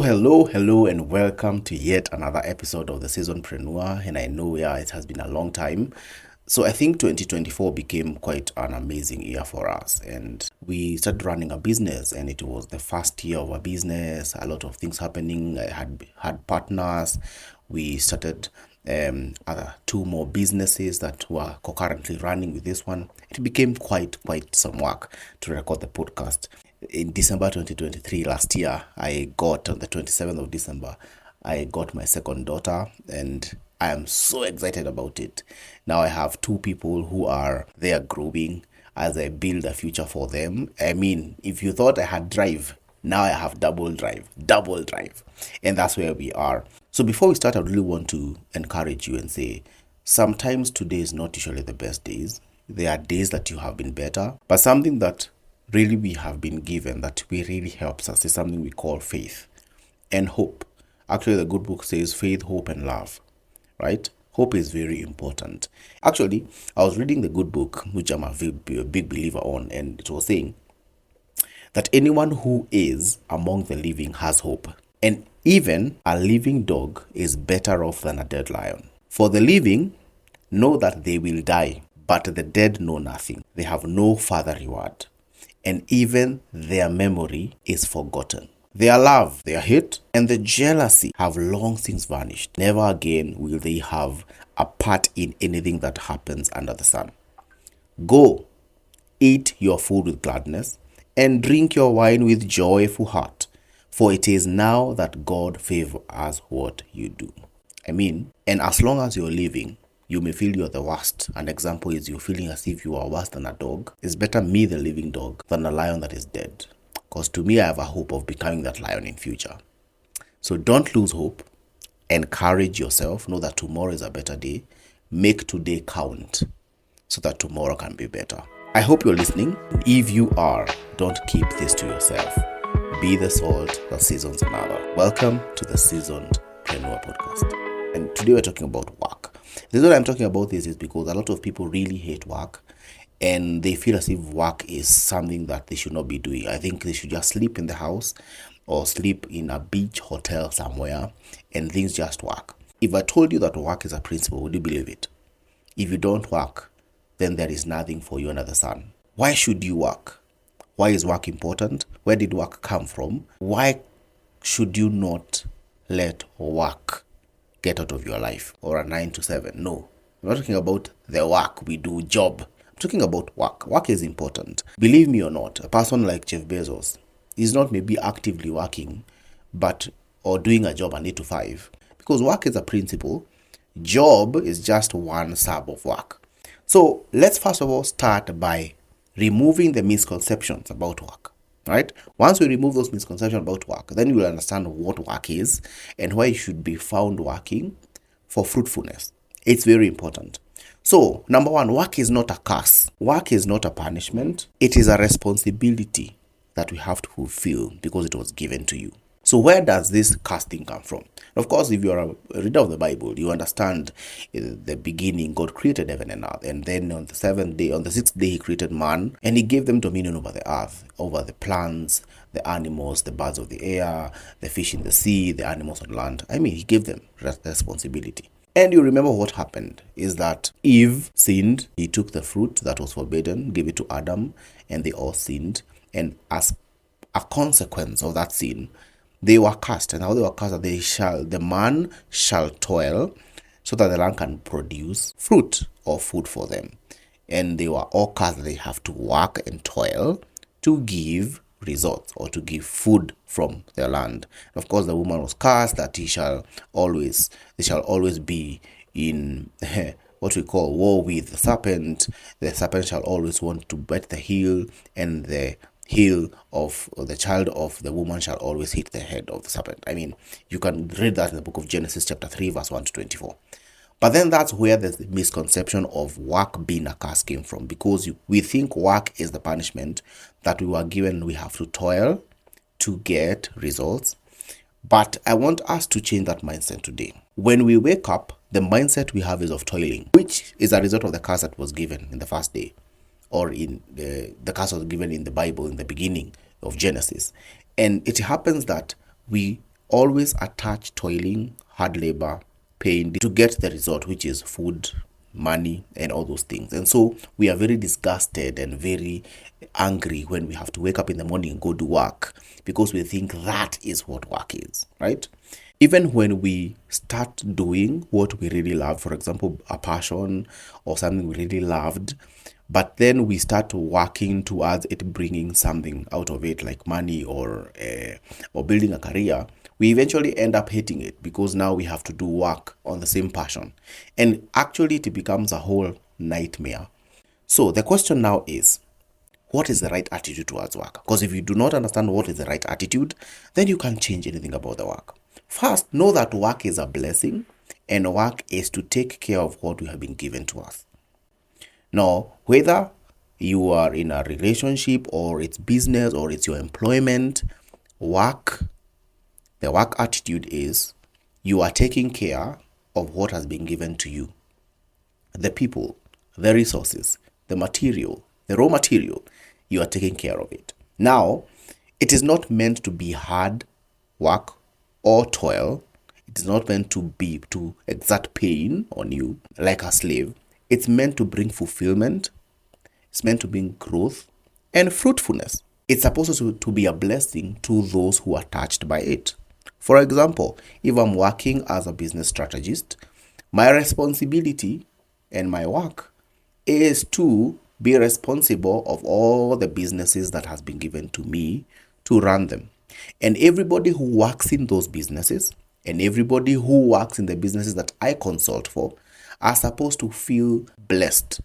Hello, and welcome to yet another episode of the Seasonpreneur. And I know, it has been a long time. So I think 2024 became quite an amazing year for us, and we started running a business, and it was the first year of a business. A lot of things happening. I had partners. We started other two more businesses that were concurrently running with this one. It became quite some work to record the podcast. In December 2023, last year, on the 27th of December, I got my second daughter, and I am so excited about it. Now I have two people who are there growing as I build a future for them. I mean, if you thought I had drive, now I have double drive. And that's where we are. So before we start, I really want to encourage you and say, sometimes today is not usually the best days. There are days that you have been better, but something that really we have been given that really helps us is something we call faith and hope. Actually, the good book says faith, hope, and love, right? Hope is very important. Actually, I was reading the good book, which I'm a big believer on, and it was saying that anyone who is among the living has hope. And even a living dog is better off than a dead lion. For the living know that they will die, but the dead know nothing. They have no further reward, and even their memory is forgotten. Their love, their hate, and the jealousy have long since vanished. Never again will they have a part in anything that happens under the sun. Go, eat your food with gladness, and drink your wine with joyful heart, for it is now that God favors what you do. And as long as you're living, you may feel you're the worst. An example is you feeling as if you are worse than a dog. It's better me, the living dog, than a lion that is dead. Because to me, I have a hope of becoming that lion in future. So don't lose hope. Encourage yourself. Know that tomorrow is a better day. Make today count so that tomorrow can be better. I hope you're listening. If you are, don't keep this to yourself. Be the salt that seasons another. Welcome to the Seasoned Preneur podcast. And today we're talking about work. The reason I'm talking about this is because a lot of people really hate work, and they feel as if work is something that they should not be doing. I think they should just sleep in the house or sleep in a beach hotel somewhere and things just work. If I told you that work is a principle, would you believe it? If you don't work, then there is nothing for you under the sun. Why should you work? Why is work important? Where did work come from? Why should you not let work get out of your life, or a 9 to 7? No, I'm not talking about the work we do, job. I'm talking about work. Work is important. Believe me or not, a person like Jeff Bezos is not maybe actively working, or doing a job a 8 to 5, because work is a principle. Job is just one sub of work. So let's first of all start by removing the misconceptions about work. Right? Once we remove those misconceptions about work, then you will understand what work is and why you should be found working for fruitfulness. It's very important. So, number one, work is not a curse. Work is not a punishment. It is a responsibility that we have to fulfill because it was given to you. So where does this casting come from? Of course, if you are a reader of the Bible, you understand in the beginning, God created heaven and earth. And then on the sixth day, he created man, and he gave them dominion over the earth, over the plants, the animals, the birds of the air, the fish in the sea, the animals on land. He gave them responsibility. And you remember what happened is that Eve sinned. He took the fruit that was forbidden, gave it to Adam, and they all sinned. And as a consequence of that sin, they were cast, and how they were cast, the man shall toil so that the land can produce fruit or food for them. And they were all cast that they have to work and toil to give results or to give food from their land. And of course, the woman was cast that they shall always be in what we call war with the serpent. The serpent shall always want to bite the heel, and the heel of the child of the woman shall always hit the head of the serpent. You can read that in the book of Genesis chapter 3 verse 1 to 24. But then that's where the misconception of work being a curse came from, because we think work is the punishment that we were given. We have to toil to get results. But I want us to change that mindset today. When we wake up, the mindset we have is of toiling, which is a result of the curse that was given in the first day, or in the curse was given in the Bible in the beginning of Genesis. And it happens that we always attach toiling, hard labor, pain to get the result, which is food, money, and all those things. And so we are very disgusted and very angry when we have to wake up in the morning and go do work, because we think that is what work is, right? Even when we start doing what we really love, for example, a passion or something we really loved, but then we start working towards it bringing something out of it, like money or building a career, we eventually end up hating it, because now we have to do work on the same passion, and actually it becomes a whole nightmare. So the question now is, what is the right attitude towards work? Because if you do not understand what is the right attitude, then you can't change anything about the work. First, know that work is a blessing, and work is to take care of what we have been given to us. Now, whether you are in a relationship or it's business or it's your employment, the work attitude is you are taking care of what has been given to you. The people, the resources, the material, the raw material, you are taking care of it. Now, it is not meant to be hard work or toil. It is not meant to exert pain on you like a slave. It's meant to bring fulfillment. It's meant to bring growth and fruitfulness. It's supposed to be a blessing to those who are touched by it. For example, if I'm working as a business strategist, my responsibility and my work is to be responsible of all the businesses that has been given to me to run them. And everybody who works in those businesses and everybody who works in the businesses that I consult for are supposed to feel blessed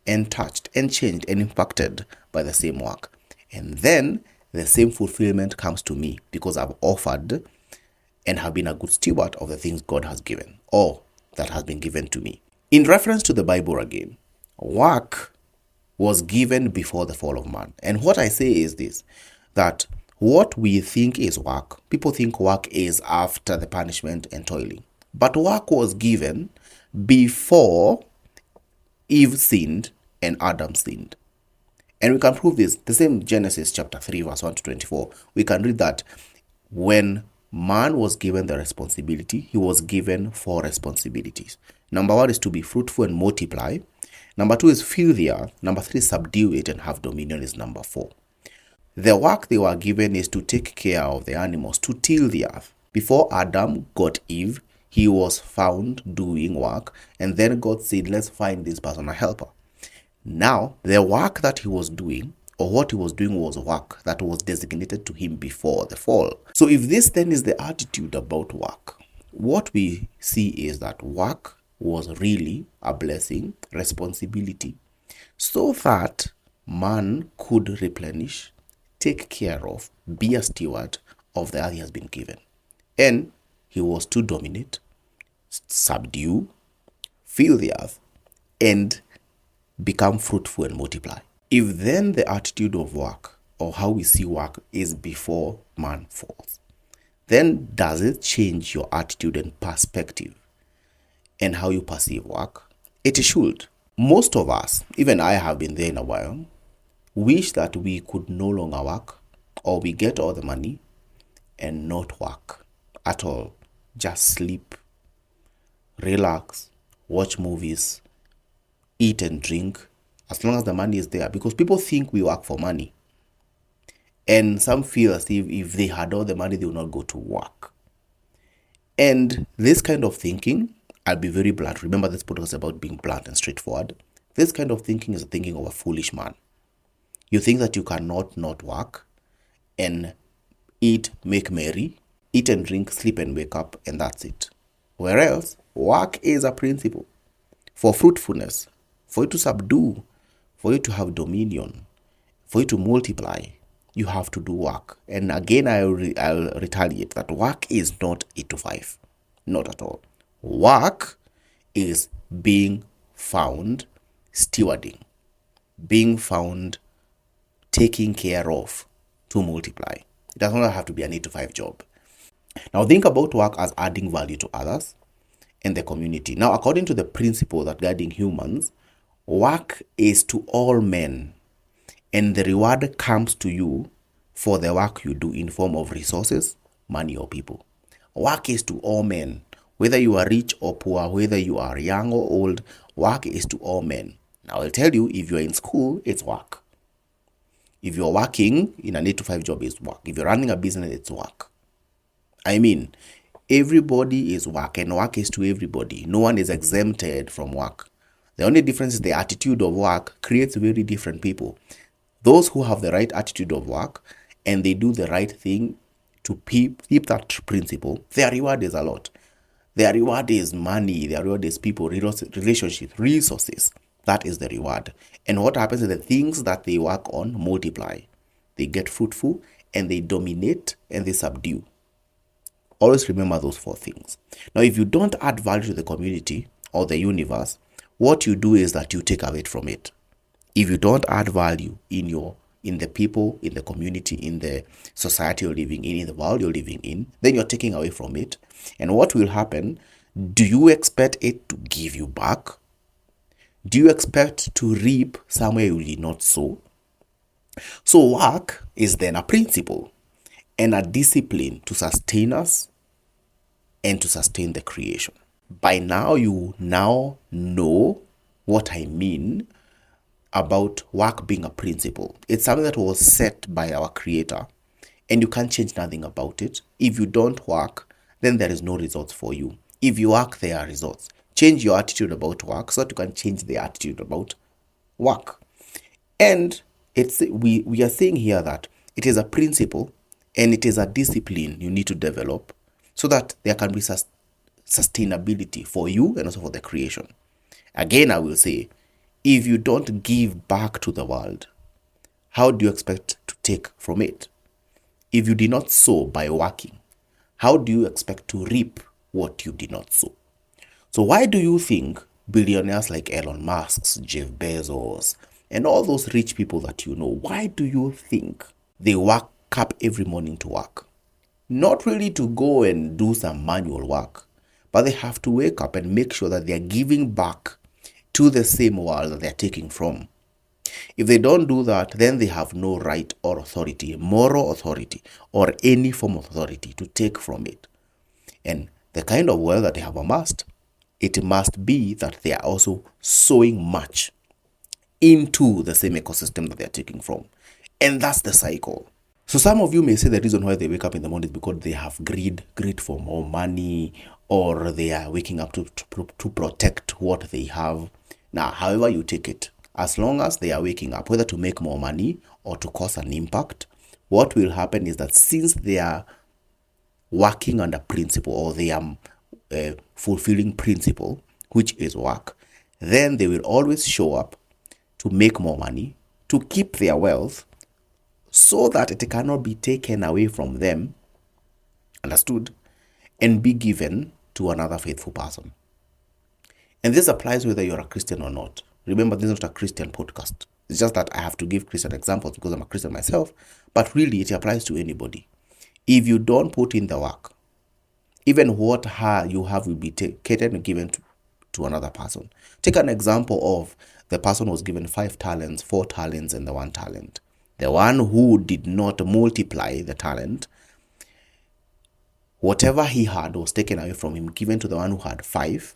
and touched and changed and impacted by the same work. And then the same fulfillment comes to me because I've offered and have been a good steward of the things God has given or that has been given to me. In reference to the Bible again, work was given before the fall of man. And what I say is this, that what we think is work, people think work is after the punishment and toiling. But work was given before Eve sinned and Adam sinned. And we can prove this. The same Genesis chapter 3 verse 1 to 24. We can read that when man was given the responsibility, he was given 4 responsibilities. Number 1 is to be fruitful and multiply. Number 2 is fill the earth. Number 3, subdue it and have dominion is number 4. The work they were given is to take care of the animals, to till the earth. Before Adam got Eve, he was found doing work, and then God said, let's find this person a helper. Now, the work that he was doing, or what he was doing, was work that was designated to him before the fall. So if this then is the attitude about work, what we see is that work was really a blessing, responsibility, so that man could replenish, take care of, be a steward of the earth he has been given. And he was to dominate, subdue, fill the earth, and become fruitful and multiply. If then the attitude of work, or how we see work, is before man falls, then does it change your attitude and perspective and how you perceive work? It should. Most of us, even I have been there in a while, wish that we could no longer work, or we get all the money and not work at all. Just sleep, relax, watch movies, eat and drink, as long as the money is there. Because people think we work for money. And some feel as if they had all the money, they will not go to work. And this kind of thinking, I'll be very blunt. Remember, this podcast is about being blunt and straightforward. This kind of thinking is the thinking of a foolish man. You think that you cannot not work and eat, make merry, eat and drink, sleep and wake up, and that's it. Whereas work is a principle for fruitfulness, for you to subdue, for you to have dominion, for you to multiply. You have to do work. And again, I'll retaliate that work is not 8 to 5. Not at all. Work is being found stewarding, being found taking care of to multiply. It does not have to be an 8 to 5 job. Now think about work as adding value to others and the community. Now, according to the principle that guiding humans, work is to all men, and the reward comes to you for the work you do in form of resources, money, or people. Work is to all men. Whether you are rich or poor, whether you are young or old, work is to all men. Now, I'll tell you, if you're in school, it's work. If you're working in an 8 to 5 job, it's work. If you're running a business, it's work. I mean, everybody is work, and work is to everybody. No one is exempted from work. The only difference is the attitude of work creates very different people. Those who have the right attitude of work and they do the right thing to keep that principle, their reward is a lot. Their reward is money, their reward is people, relationships, resources. That is the reward. And what happens is the things that they work on multiply. They get fruitful and they dominate and they subdue. Always remember those 4 things. Now, if you don't add value to the community or the universe, what you do is that you take away from it. If you don't add value in the people, in the community, in the society you're living in the world you're living in, then you're taking away from it. And what will happen? Do you expect it to give you back? Do you expect to reap somewhere you did not sow? So work is then a principle and a discipline to sustain us and to sustain the creation. By now, you now know what I mean about work being a principle. It's something that was set by our Creator, and you can't change nothing about it. If you don't work, then there is no results for you. If you work, there are results. Change your attitude about work so that you can change the attitude about work. And we are saying here that it is a principle and it is a discipline you need to develop so that there can be sustainability for you and also for the creation. Again, I will say, if you don't give back to the world, how do you expect to take from it? If you did not sow by working, how do you expect to reap what you did not sow? So why do you think billionaires like Elon Musk, Jeff Bezos, and all those rich people that you know, why do you think they wake up every morning to work? Not really to go and do some manual work, but they have to wake up and make sure that they are giving back to the same world that they are taking from. If they don't do that, then they have no right or authority, moral authority, or any form of authority to take from it. And the kind of wealth that they have amassed, it must be that they are also sowing much into the same ecosystem that they are taking from. And that's the cycle. So some of you may say the reason why they wake up in the morning is because they have greed for more money, or they are waking up to protect what they have. Now, however you take it, as long as they are waking up, whether to make more money or to cause an impact, what will happen is that since they are working under principle, or they are fulfilling principle, which is work, then they will always show up to make more money, to keep their wealth, so that it cannot be taken away from them, understood, and be given to another faithful person. And this applies whether you're a Christian or not. Remember, this is not a Christian podcast. It's just that I have to give Christian examples because I'm a Christian myself, but really it applies to anybody. If you don't put in the work, even what you have will be taken and given to another person. Take an example of the person who was given 5 talents, 4 talents, and the 1 talent. The one who did not multiply the talent, whatever he had was taken away from him, given to the one who had 5,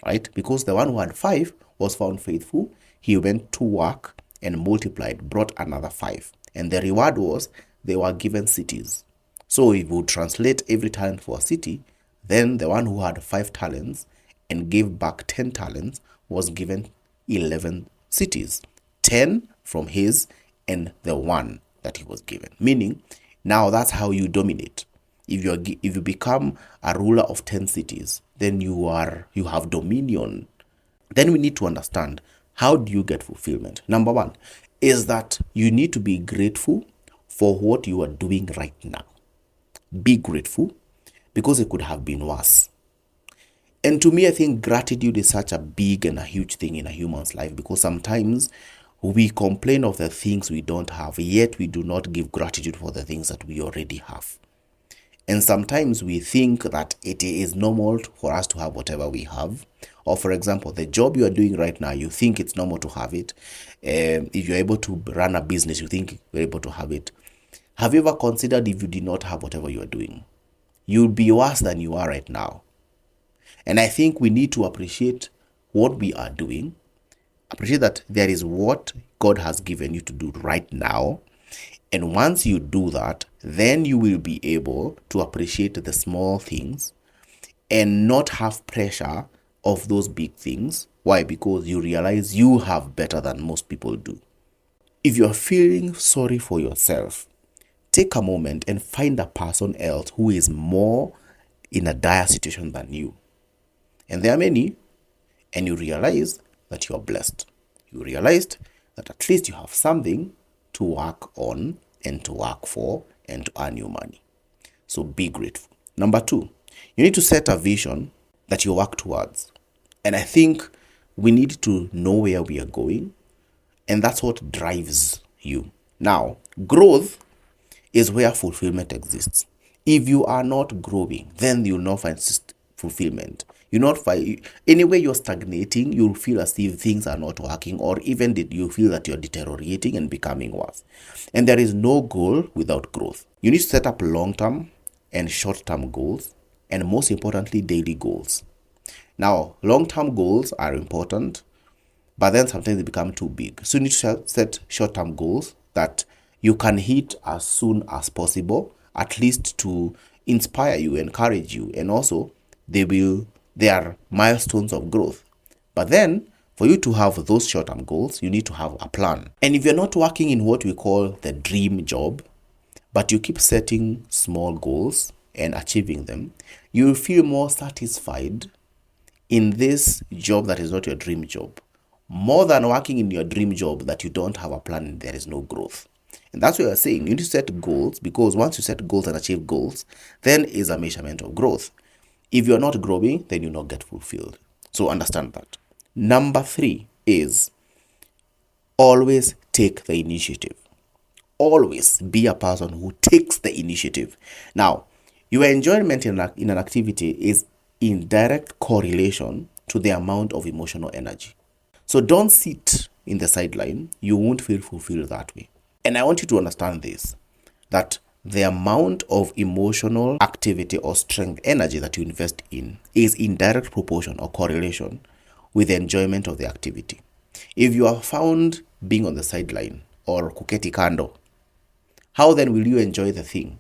right? Because the one who had 5 was found faithful. He went to work and multiplied, brought another 5. And the reward was they were given cities. So if we would translate every talent for a city, then the one who had 5 talents and gave back 10 talents was given 11 cities. 10 from his and the 1 that he was given. Meaning, now that's how you dominate. If you become a ruler of 10 cities, then you have dominion. Then we need to understand, how do you get fulfillment? Number 1 is that you need to be grateful for what you are doing right now. Be grateful, because it could have been worse. And to me, I think gratitude is such a big and a huge thing in a human's life, because sometimes we complain of the things we don't have, yet we do not give gratitude for the things that we already have. And sometimes we think that it is normal for us to have whatever we have. Or for example, the job you are doing right now, you think it's normal to have it. If you're able to run a business, you think you're able to have it. Have you ever considered if you did not have whatever you are doing? you'll be worse than you are right now. And I think we need to appreciate what we are doing, appreciate that there is what God has given you to do right now. And once you do that, then you will be able to appreciate the small things and not have pressure of those big things. Why? Because you realize you have better than most people do. If you're feeling sorry for yourself, take a moment and find a person else who is more in a dire situation than you. And there are many, and you realize that you're blessed. You realized that at least you have something to work on and to work for and to earn your money. So be grateful. Number 2, you need to set a vision that you work towards. And I think we need to know where we are going, and that's what drives you. Now, growth is where fulfillment exists. If you are not growing, then you'll not find fulfillment. You not find anywhere you're stagnating, you'll feel as if things are not working, or even did you feel that you're deteriorating and becoming worse. And there is no goal without growth. You need to set up long-term and short-term goals, and most importantly, daily goals. Now, long-term goals are important, but then sometimes they become too big. So you need to set short-term goals that you can hit as soon as possible, at least to inspire you, encourage you, and also they are milestones of growth. But then, for you to have those short-term goals, you need to have a plan. And if you're not working in what we call the dream job, but you keep setting small goals and achieving them, you will feel more satisfied in this job that is not your dream job, more than working in your dream job that you don't have a plan and there is no growth. And that's what you're saying. You need to set goals, because once you set goals and achieve goals, then is a measurement of growth. If you're not growing, then you'll not get fulfilled. So understand that. Number 3 is always take the initiative. Always be a person who takes the initiative. Now, your enjoyment in an activity is in direct correlation to the amount of emotional energy. So don't sit in the sideline. You won't feel fulfilled that way. And I want you to understand this, that the amount of emotional activity or strength energy that you invest in is in direct proportion or correlation with the enjoyment of the activity. If you are found being on the sideline or kuketi kando, how then will you enjoy the thing?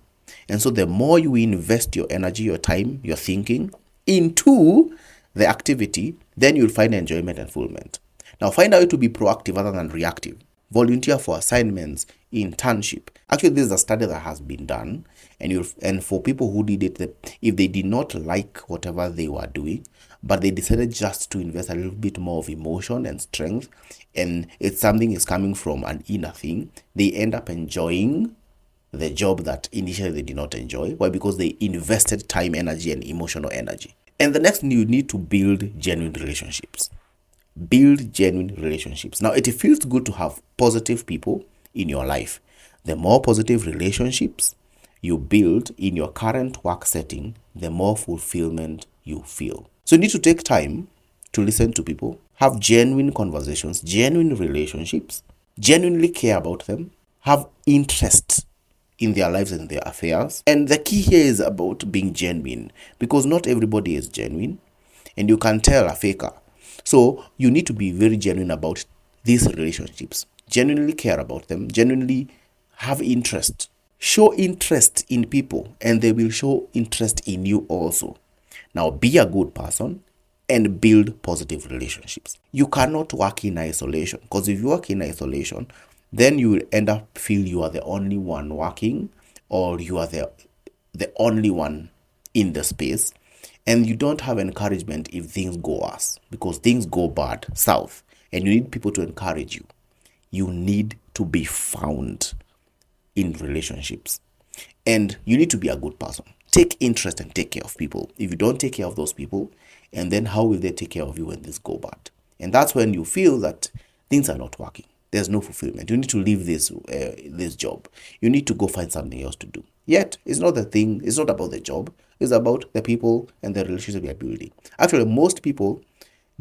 And so the more you invest your energy, your time, your thinking into the activity, then you'll find enjoyment and fulfillment. Now find a way to be proactive rather than reactive. Volunteer for assignments, internship. Actually, this is a study that has been done, and for people who did it, if they did not like whatever they were doing, but they decided just to invest a little bit more of emotion and strength, and it's something is coming from an inner thing, they end up enjoying the job that initially they did not enjoy. Why? Because they invested time, energy, and emotional energy. And the next, you need to build genuine relationships. Build genuine relationships. Now, it feels good to have positive people in your life. The more positive relationships you build in your current work setting, the more fulfillment you feel. So you need to take time to listen to people, have genuine conversations, genuine relationships, genuinely care about them, have interest in their lives and their affairs. And the key here is about being genuine, because not everybody is genuine, and you can tell a faker. So you need to be very genuine about these relationships, genuinely care about them, genuinely have interest. Show interest in people, and they will show interest in you also. Now be a good person and build positive relationships. You cannot work in isolation, because if you work in isolation, then you will end up feel you are the only one working, or you are the only one in the space, and you don't have encouragement if things go worse, because things go bad south, and you need people to encourage you. You need to be found in relationships, and you need to be a good person. Take interest and take care of people. If you don't take care of those people, and then how will they take care of you when things go bad? And that's when you feel that things are not working. There's no fulfillment. You need to leave this job. You need to go find something else to do. Yet, it's not about the job. It's about the people and the relationships we are building. Actually, most people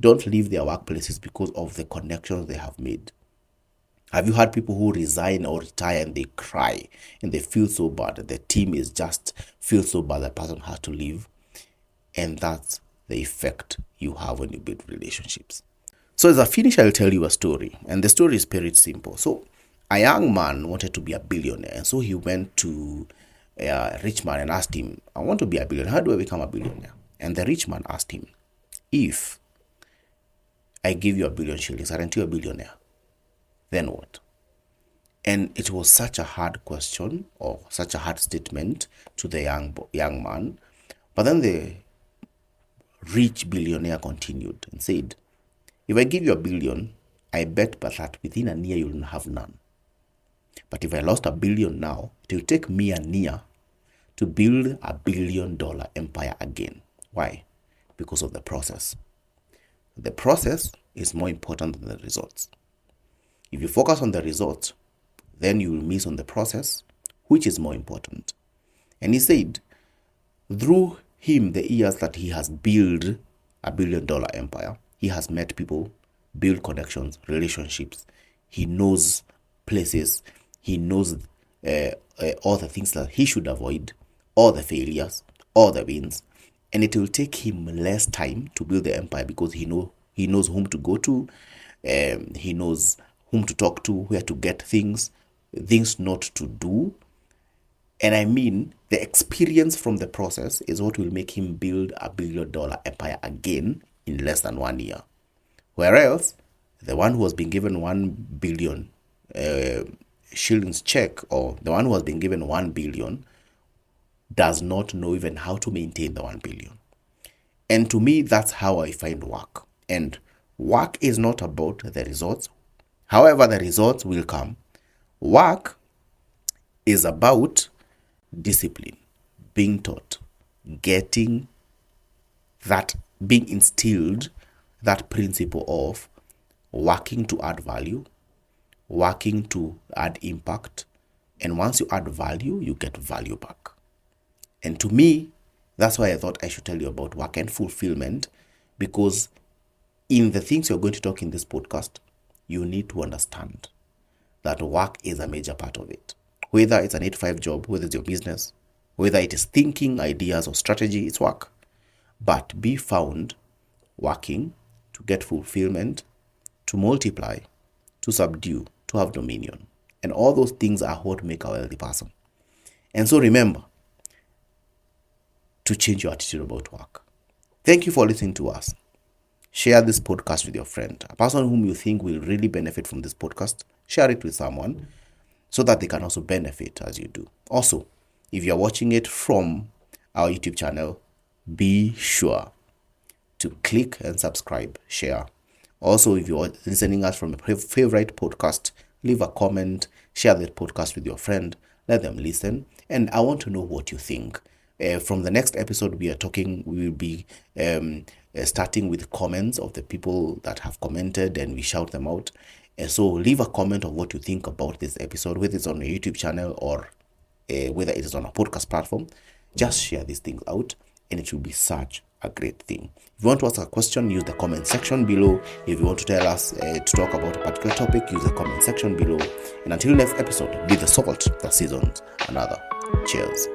don't leave their workplaces because of the connections they have made. Have you had people who resign or retire and they cry and they feel so bad? The team is just feel so bad the person has to leave. And that's the effect you have when you build relationships. So as a finish, I'll tell you a story. And the story is very simple. So a young man wanted to be a billionaire. And so he went to a rich man and asked him, I want to be a billionaire. How do I become a billionaire? And the rich man asked him, if I give you $1 billion, aren't you a billionaire? Then what? And it was such a hard question or such a hard statement to the young man. But then the rich billionaire continued and said, if I give you $1 billion, I bet but that within a year you'll have none. But if I lost $1 billion now, it will take me a year to build $1 billion empire again. Why? Because of the process. The process is more important than the results. If you focus on the results, then you will miss on the process, which is more important. And he said, through him, the years that he has built $1 billion empire, he has met people, built connections, relationships. He knows places. He knows all the things that he should avoid, all the failures, all the wins. And it will take him less time to build the empire because he knows whom to go to. He knows whom to talk to, where to get things not to do. And I mean, the experience from the process is what will make him build $1 billion empire again in less than 1 year. Whereas the one who has been given 1 billion shillings check, or the one who has been given 1 billion, does not know even how to maintain the 1 billion. And to me, that's how I find work. And work is not about the results. However, the results will come. Work is about discipline, being taught, getting that, being instilled that principle of working to add value, working to add impact. And once you add value, you get value back. And to me, that's why I thought I should tell you about work and fulfillment, because in the things you're going to talk in this podcast, you need to understand that work is a major part of it. Whether it's an 8-to-5 job, whether it's your business, whether it is thinking, ideas, or strategy, it's work. But be found working to get fulfillment, to multiply, to subdue, to have dominion. And all those things are what make a wealthy person. And so remember to change your attitude about work. Thank you for listening to us. Share this podcast with your friend, a person whom you think will really benefit from this podcast. Share it with someone so that they can also benefit as you do. Also, if you're watching it from our YouTube channel, be sure to click and subscribe, share. Also, if you're listening us from a favorite podcast, leave a comment, share that podcast with your friend, let them listen. And I want to know what you think. From the next episode we will be starting with comments of the people that have commented, and we shout them out. So leave a comment of what you think about this episode, whether it's on a YouTube channel or whether it is on a podcast platform. Just share these things out, and it will be such a great thing. If you want to ask a question, use the comment section below. If you want to tell us to talk about a particular topic, use the comment section below. And until next episode, be the salt that seasons another. Cheers.